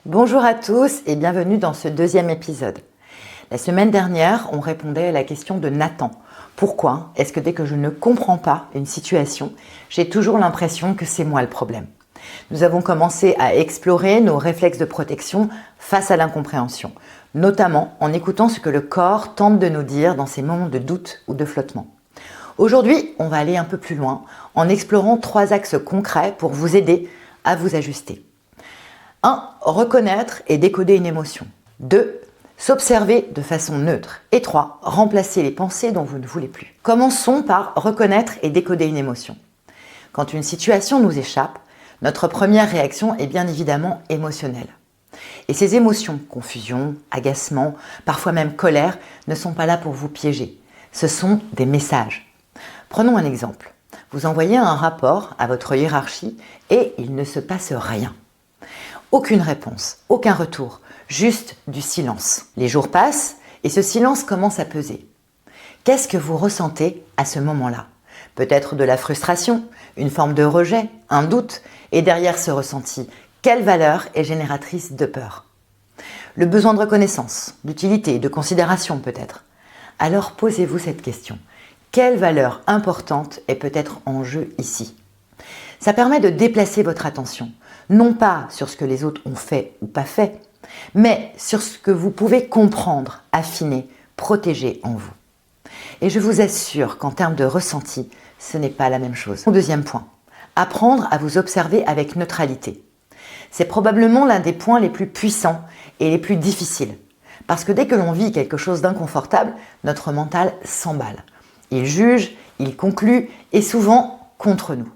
Bonjour à tous et bienvenue dans ce deuxième épisode. La semaine dernière, on répondait à la question de Nathan. Pourquoi est-ce que dès que je ne comprends pas une situation, j'ai toujours l'impression que c'est moi le problème? Nous avons commencé à explorer nos réflexes de protection face à l'incompréhension, notamment en écoutant ce que le corps tente de nous dire dans ces moments de doute ou de flottement. Aujourd'hui, on va aller un peu plus loin en explorant 3 axes concrets pour vous aider à vous ajuster. 1. Reconnaître et décoder une émotion. 2. S'observer de façon neutre. Et 3. Remplacer les pensées dont vous ne voulez plus. Commençons par reconnaître et décoder une émotion. Quand une situation nous échappe, notre première réaction est bien évidemment émotionnelle. Et ces émotions, confusion, agacement, parfois même colère, ne sont pas là pour vous piéger. Ce sont des messages. Prenons un exemple. Vous envoyez un rapport à votre hiérarchie et il ne se passe rien. Aucune réponse, aucun retour, juste du silence. Les jours passent et ce silence commence à peser. Qu'est-ce que vous ressentez à ce moment-là? Peut-être de la frustration, une forme de rejet, un doute, et derrière ce ressenti, quelle valeur est génératrice de peur? Le besoin de reconnaissance, d'utilité, de considération peut-être. Alors posez-vous cette question. Quelle valeur importante est peut-être en jeu ici? Ça permet de déplacer votre attention, non pas sur ce que les autres ont fait ou pas fait, mais sur ce que vous pouvez comprendre, affiner, protéger en vous. Et je vous assure qu'en termes de ressenti, ce n'est pas la même chose. Deuxième point, apprendre à vous observer avec neutralité. C'est probablement l'un des points les plus puissants et les plus difficiles. Parce que dès que l'on vit quelque chose d'inconfortable, notre mental s'emballe. Il juge, il conclut et souvent contre nous.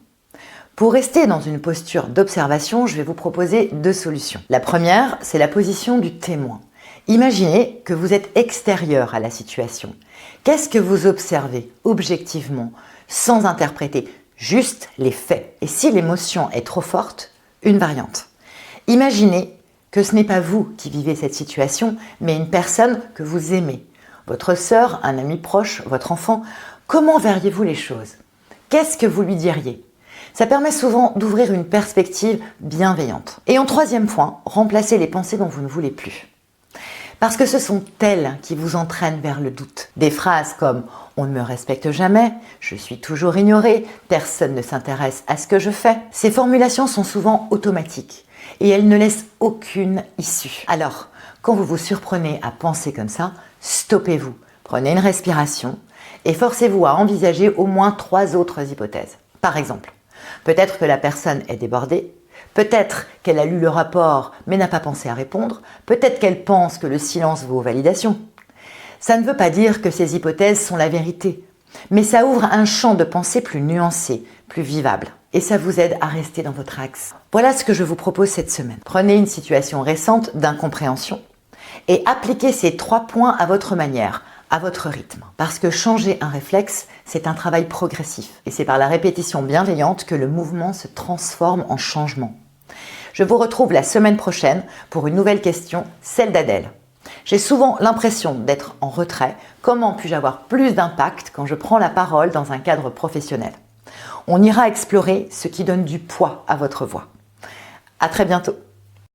Pour rester dans une posture d'observation, je vais vous proposer 2 solutions. La première, c'est la position du témoin. Imaginez que vous êtes extérieur à la situation. Qu'est-ce que vous observez objectivement, sans interpréter, juste les faits? Et si l'émotion est trop forte, une variante. Imaginez que ce n'est pas vous qui vivez cette situation, mais une personne que vous aimez. Votre sœur, un ami proche, votre enfant. Comment verriez-vous les choses? Qu'est-ce que vous lui diriez? Ça permet souvent d'ouvrir une perspective bienveillante. Et en 3e point, remplacer les pensées dont vous ne voulez plus. Parce que ce sont elles qui vous entraînent vers le doute. Des phrases comme « on ne me respecte jamais »,« je suis toujours ignoré »,« personne ne s'intéresse à ce que je fais ». Ces formulations sont souvent automatiques et elles ne laissent aucune issue. Alors, quand vous vous surprenez à penser comme ça, stoppez-vous, prenez une respiration et forcez-vous à envisager au moins 3 autres hypothèses. Par exemple, peut-être que la personne est débordée, peut-être qu'elle a lu le rapport mais n'a pas pensé à répondre, peut-être qu'elle pense que le silence vaut validation. Ça ne veut pas dire que ces hypothèses sont la vérité, mais ça ouvre un champ de pensée plus nuancé, plus vivable. Et ça vous aide à rester dans votre axe. Voilà ce que je vous propose cette semaine. Prenez une situation récente d'incompréhension et appliquez ces 3 points à votre manière, à votre rythme. Parce que changer un réflexe, c'est un travail progressif. Et c'est par la répétition bienveillante que le mouvement se transforme en changement. Je vous retrouve la semaine prochaine pour une nouvelle question, celle d'Adèle. J'ai souvent l'impression d'être en retrait. Comment puis-je avoir plus d'impact quand je prends la parole dans un cadre professionnel? On ira explorer ce qui donne du poids à votre voix. À très bientôt.